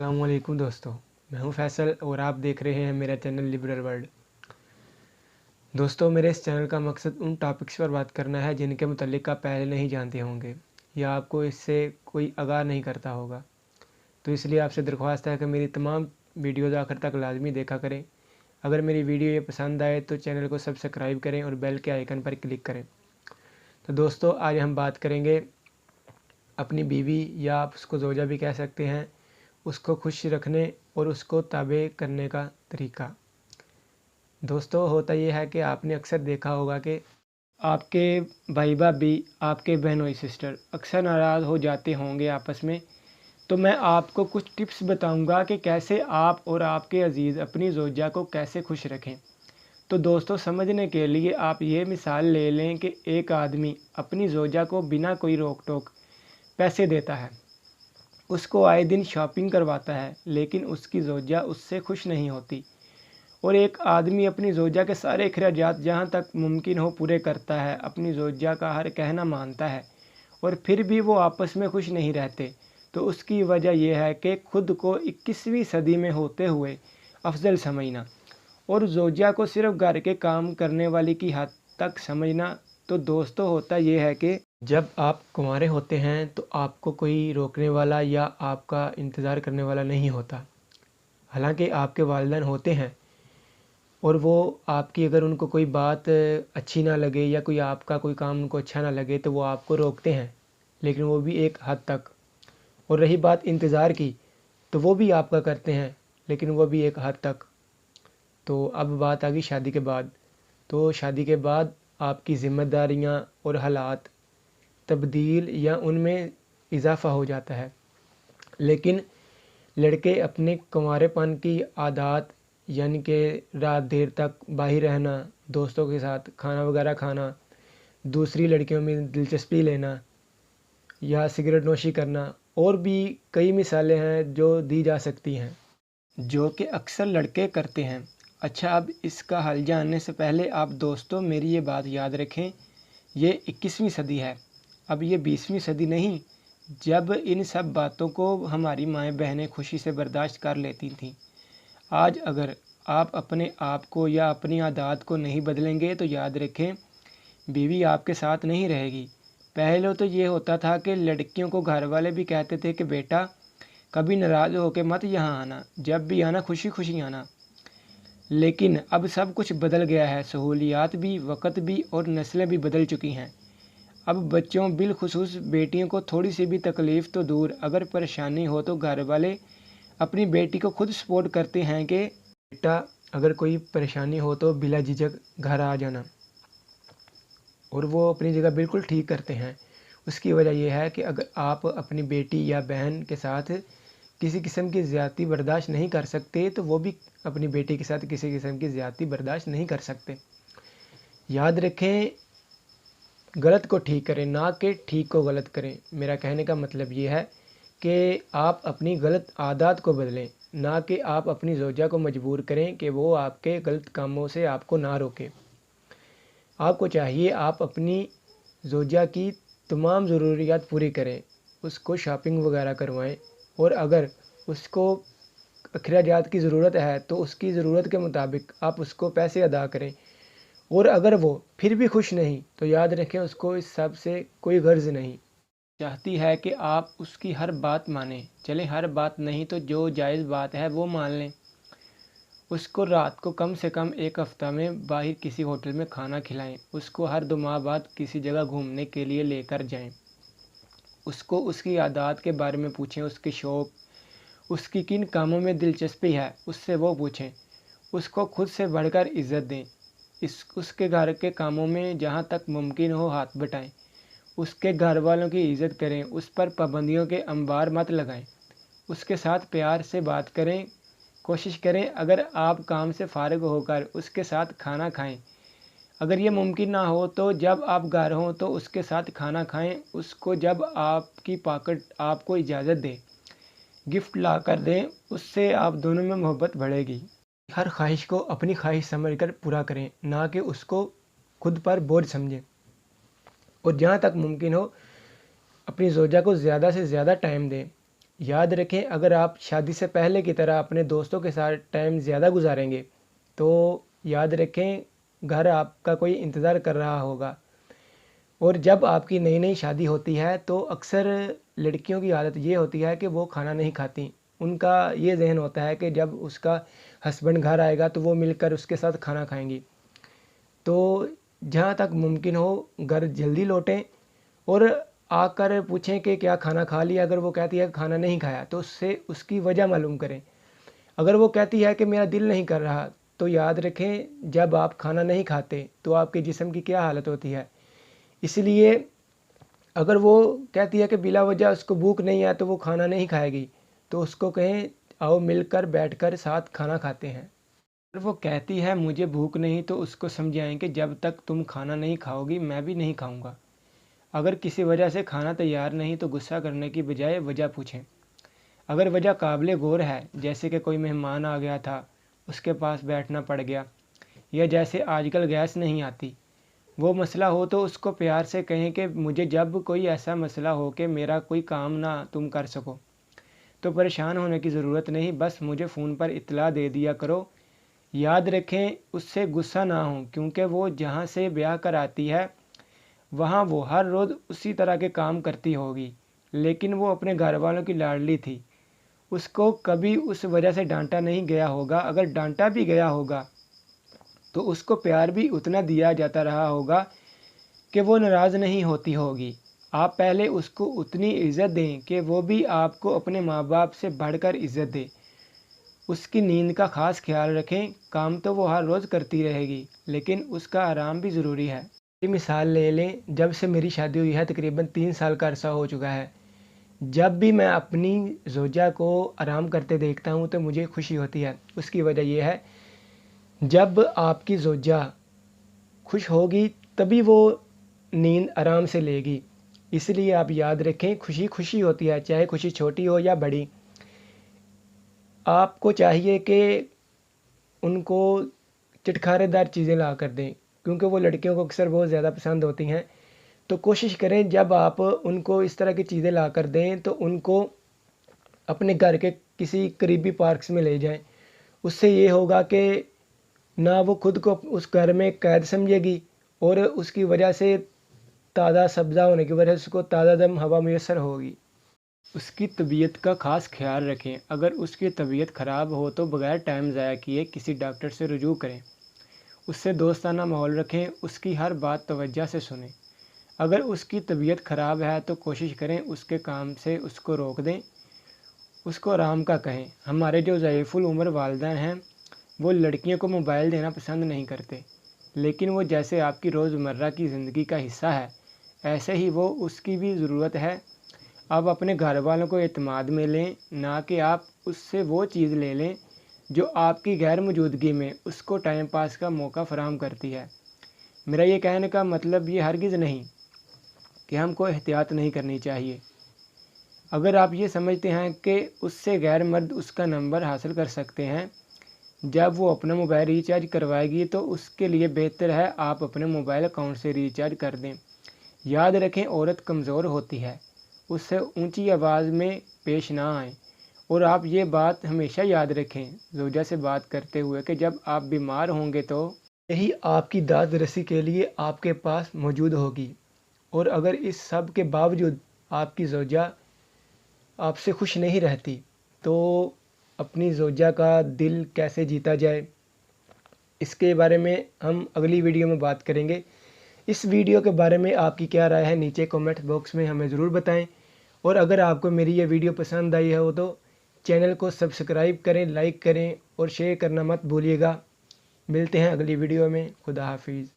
अस्सलाम वालेकुम दोस्तों, मैं हूं फैसल और आप देख रहे हैं मेरा चैनल लिबरल वर्ल्ड। दोस्तों, मेरे इस चैनल का मकसद उन टॉपिक्स पर बात करना है जिनके मुतालिक आप पहले नहीं जानते होंगे या आपको इससे कोई आगाह नहीं करता होगा। तो इसलिए आपसे दरख्वास्त है कि मेरी तमाम वीडियोज़ आखिर तक लाजमी देखा करें। अगर मेरी वीडियो ये पसंद आए तो चैनल को सब्सक्राइब करें और बेल के आइकन पर क्लिक करें। तो दोस्तों, आज हम बात करेंगे अपनी बीवी या आप उसको ज़ौजा भी कह सकते हैं, उसको खुश रखने और उसको ताबे करने का तरीका। दोस्तों, होता ये है कि आपने अक्सर देखा होगा कि आपके भाई भाभी, आपके बहनोई सिस्टर अक्सर नाराज़ हो जाते होंगे आपस में। तो मैं आपको कुछ टिप्स बताऊंगा कि कैसे आप और आपके अजीज़ अपनी ज़ौजा को कैसे खुश रखें। तो दोस्तों, समझने के लिए आप ये मिसाल ले लें कि एक आदमी अपनी ज़ौजा को बिना कोई रोक टोक पैसे देता है, उसको आए दिन शॉपिंग करवाता है, लेकिन उसकी ज़ौजा उससे खुश नहीं होती। और एक आदमी अपनी ज़ौजा के सारे अखराजात जहाँ तक मुमकिन हो पूरे करता है, अपनी ज़ौजा का हर कहना मानता है, और फिर भी वो आपस में खुश नहीं रहते। तो उसकी वजह यह है कि खुद को 21वीं सदी में होते हुए अफजल समझना और ज़ौजा को सिर्फ घर के काम करने वाली की हद तक समझना। तो दोस्तों, होता यह है कि जब आप कुंवारे होते हैं तो आपको कोई रोकने वाला या आपका इंतज़ार करने वाला नहीं होता। हालांकि आपके वालिदैन होते हैं और वो आपकी अगर उनको कोई बात अच्छी ना लगे या कोई आपका कोई काम उनको अच्छा ना लगे तो वो आपको रोकते हैं, लेकिन वो भी एक हद तक। और रही बात इंतज़ार की, तो वो भी आपका करते हैं, लेकिन वो भी एक हद तक। तो अब बात आ गई शादी के बाद। तो शादी के बाद आपकी ज़िम्मेदारियाँ और हालात तब्दील या उनमें इजाफ़ा हो जाता है, लेकिन लड़के अपने कुंवारेपन की आदत यानी कि रात देर तक बाहर रहना, दोस्तों के साथ खाना वगैरह खाना, दूसरी लड़कियों में दिलचस्पी लेना या सिगरेट नोशी करना, और भी कई मिसालें हैं जो दी जा सकती हैं जो कि अक्सर लड़के करते हैं। अच्छा, अब इसका हल जानने से पहले आप दोस्तों मेरी ये बात याद रखें, ये 21वीं सदी है, अब ये 20वीं सदी नहीं। जब इन सब बातों को हमारी माएँ बहनें खुशी से बर्दाश्त कर लेती थीं, आज अगर आप अपने आप को या अपनी आदत को नहीं बदलेंगे तो याद रखें, बीवी आपके साथ नहीं रहेगी। पहले तो ये होता था कि लड़कियों को घर वाले भी कहते थे कि बेटा कभी नाराज़ होकर मत यहाँ आना, जब भी आना खुशी खुशी आना। लेकिन अब सब कुछ बदल गया है, सहूलियात भी, वक़्त भी और नस्लें भी बदल चुकी हैं। अब बच्चों, बिलखुसूस बेटियों को थोड़ी सी भी तकलीफ़ तो दूर, अगर परेशानी हो तो घर वाले अपनी बेटी को खुद सपोर्ट करते हैं कि बेटा अगर कोई परेशानी हो तो बिला झिझक घर आ जाना, और वो अपनी जगह बिल्कुल ठीक करते हैं। उसकी वजह यह है कि अगर आप अपनी बेटी या बहन के साथ किसी किस्म की ज़्यादती बर्दाश्त नहीं कर सकते तो वो भी अपनी बेटी के साथ किसी किस्म की ज़्यादती बर्दाश्त नहीं कर सकते। याद रखें, गलत को ठीक करें, ना कि ठीक को गलत करें। मेरा कहने का मतलब ये है कि आप अपनी गलत आदत को बदलें, ना कि आप अपनी ज़ौजा को मजबूर करें कि वो आपके गलत कामों से आपको ना रोके। आपको चाहिए आप अपनी ज़ौजा की तमाम ज़रूरियात पूरी करें, उसको शॉपिंग वगैरह करवाएं, और अगर उसको अखराजात की ज़रूरत है तो उसकी ज़रूरत के मुताबिक आप उसको पैसे अदा करें। और अगर वो फिर भी खुश नहीं तो याद रखें, उसको इस सब से कोई गर्ज नहीं। चाहती है कि आप उसकी हर बात मानें, चलें हर बात नहीं तो जो जायज़ बात है वो मान लें। उसको रात को कम से कम एक हफ़्ता में बाहर किसी होटल में खाना खिलाएं, उसको हर 2 माह बाद किसी जगह घूमने के लिए लेकर जाएं। उसको उसकी आदत के बारे में पूछें, उसके शौक़, उसकी किन कामों में दिलचस्पी है उससे वो पूछें। उसको खुद से बढ़कर इज़्ज़त दें, उसके घर के कामों में जहाँ तक मुमकिन हो हाथ बटाएं। उसके घर वालों की इज़्ज़त करें, उस पर पाबंदियों के अंबार मत लगाएं। उसके साथ प्यार से बात करें, कोशिश करें अगर आप काम से फ़ारिग होकर उसके साथ खाना खाएं। अगर ये मुमकिन ना हो तो जब आप घर हों तो उसके साथ खाना खाएं। उसको जब आपकी पॉकेट आपको इजाज़त दे, गिफ्ट ला कर दें, उससे आप दोनों में मोहब्बत बढ़ेगी। हर ख्वाहिश को अपनी ख्वाहिश समझकर पूरा करें, ना कि उसको खुद पर बोझ समझें। और जहाँ तक मुमकिन हो अपनी ज़ौजा को ज़्यादा से ज़्यादा टाइम दें। याद रखें, अगर आप शादी से पहले की तरह अपने दोस्तों के साथ टाइम ज़्यादा गुजारेंगे तो याद रखें घर आपका कोई इंतज़ार कर रहा होगा। और जब आपकी नई नई शादी होती है तो अक्सर लड़कियों की आदत ये होती है कि वो खाना नहीं खाती। उनका ये ज़हन होता है कि जब उसका हस्बैंड घर आएगा तो वो मिलकर उसके साथ खाना खाएंगी। तो जहाँ तक मुमकिन हो घर जल्दी लौटें और आकर पूछें कि क्या खाना खा लिया। अगर वो कहती है कि खाना नहीं खाया तो उससे उसकी वजह मालूम करें। अगर वो कहती है कि मेरा दिल नहीं कर रहा तो याद रखें जब आप खाना नहीं खाते तो आपके जिस्म की क्या हालत होती है। इसलिए अगर वो कहती है कि बिला वजह उसको भूख नहीं है तो वो खाना नहीं खाएगी, तो उसको कहें आओ मिलकर बैठकर साथ खाना खाते हैं। अगर वो कहती है मुझे भूख नहीं तो उसको समझाएं कि जब तक तुम खाना नहीं खाओगी मैं भी नहीं खाऊंगा। अगर किसी वजह से खाना तैयार नहीं तो गुस्सा करने की बजाय वजह पूछें। अगर वजह काबिल गौर है, जैसे कि कोई मेहमान आ गया था उसके पास बैठना पड़ गया, या जैसे आजकल गैस नहीं आती, वो मसला हो, तो उसको प्यार से कहें कि मुझे जब कोई ऐसा मसला हो कि मेरा कोई काम ना तुम कर सको तो परेशान होने की ज़रूरत नहीं, बस मुझे फ़ोन पर इत्तला दे दिया करो। याद रखें उससे गुस्सा ना हो, क्योंकि वो जहाँ से ब्याह कर आती है वहाँ वो हर रोज़ उसी तरह के काम करती होगी, लेकिन वो अपने घर वालों की लाडली थी। उसको कभी उस वजह से डांटा नहीं गया होगा। अगर डांटा भी गया होगा तो उसको प्यार भी उतना दिया जाता रहा होगा कि वो नाराज़ नहीं होती होगी। आप पहले उसको उतनी इज़्ज़त दें कि वो भी आपको अपने माँ बाप से बढ़कर इज़्ज़त दे। उसकी नींद का ख़ास ख्याल रखें। काम तो वो हर रोज़ करती रहेगी, लेकिन उसका आराम भी ज़रूरी है। ये मिसाल ले लें, जब से मेरी शादी हुई है तकरीबन 3 साल का अरसा हो चुका है। जब भी मैं अपनी ज़ौजा को आराम करते देखता हूँ तो मुझे खुशी होती है। उसकी वजह यह है, जब आपकी ज़ौजा खुश होगी तभी वो नींद आराम से लेगी। इसलिए आप याद रखें खुशी खुशी होती है, चाहे खुशी छोटी हो या बड़ी। आपको चाहिए कि उनको चटखारेदार चीज़ें ला कर दें, क्योंकि वो लड़कियों को अक्सर बहुत ज़्यादा पसंद होती हैं। तो कोशिश करें जब आप उनको इस तरह की चीज़ें ला कर दें तो उनको अपने घर के किसी करीबी पार्क्स में ले जाएं। उससे ये होगा कि ना वो खुद को उस घर में कैद समझेगी और उसकी वजह से ताज़ा सब्ज़ा होने की वजह से उसको ताज़ा दम हवा मैसर होगी। उसकी तबीयत का ख़ास ख्याल रखें। अगर उसकी तबीयत ख़राब हो तो बग़ैर टाइम ज़ाया किए किसी डॉक्टर से रुजू करें। उससे दोस्ताना माहौल रखें, उसकी हर बात तवज्जो से सुनें। अगर उसकी तबीयत ख़राब है तो कोशिश करें उसके काम से उसको रोक दें, उसको आराम का कहें। हमारे जो ज़ईफ़ुल उम्र वालिदैन हैं वो लड़कियों को मोबाइल देना पसंद नहीं करते, लेकिन वो जैसे आपकी रोज़मर्रा की ज़िंदगी का हिस्सा है ऐसे ही वो उसकी भी ज़रूरत है। आप अपने घर वालों को एतमाद में लें, ना कि आप उससे वो चीज़ ले लें जो आपकी गैर मौजूदगी में उसको टाइम पास का मौका फराहम करती है। मेरा ये कहने का मतलब ये हरगिज़ नहीं कि हमको एहतियात नहीं करनी चाहिए। अगर आप ये समझते हैं कि उससे गैर मर्द उसका नंबर हासिल कर सकते हैं जब वो अपना मोबाइल रिचार्ज करवाएगी, तो उसके लिए बेहतर है आप अपने मोबाइल अकाउंट से रिचार्ज कर दें। याद रखें औरत कमज़ोर होती है, उससे ऊंची आवाज़ में पेश ना आएँ। और आप ये बात हमेशा याद रखें ज़ौजा से बात करते हुए कि जब आप बीमार होंगे तो यही आपकी दाद रसी के लिए आपके पास मौजूद होगी। और अगर इस सब के बावजूद आपकी ज़ौजा आपसे खुश नहीं रहती तो अपनी ज़ौजा का दिल कैसे जीता जाए, इसके बारे में हम अगली वीडियो में बात करेंगे। इस वीडियो के बारे में आपकी क्या राय है नीचे कमेंट बॉक्स में हमें ज़रूर बताएं। और अगर आपको मेरी ये वीडियो पसंद आई हो तो चैनल को सब्सक्राइब करें, लाइक करें और शेयर करना मत भूलिएगा। मिलते हैं अगली वीडियो में। खुदा हाफिज़।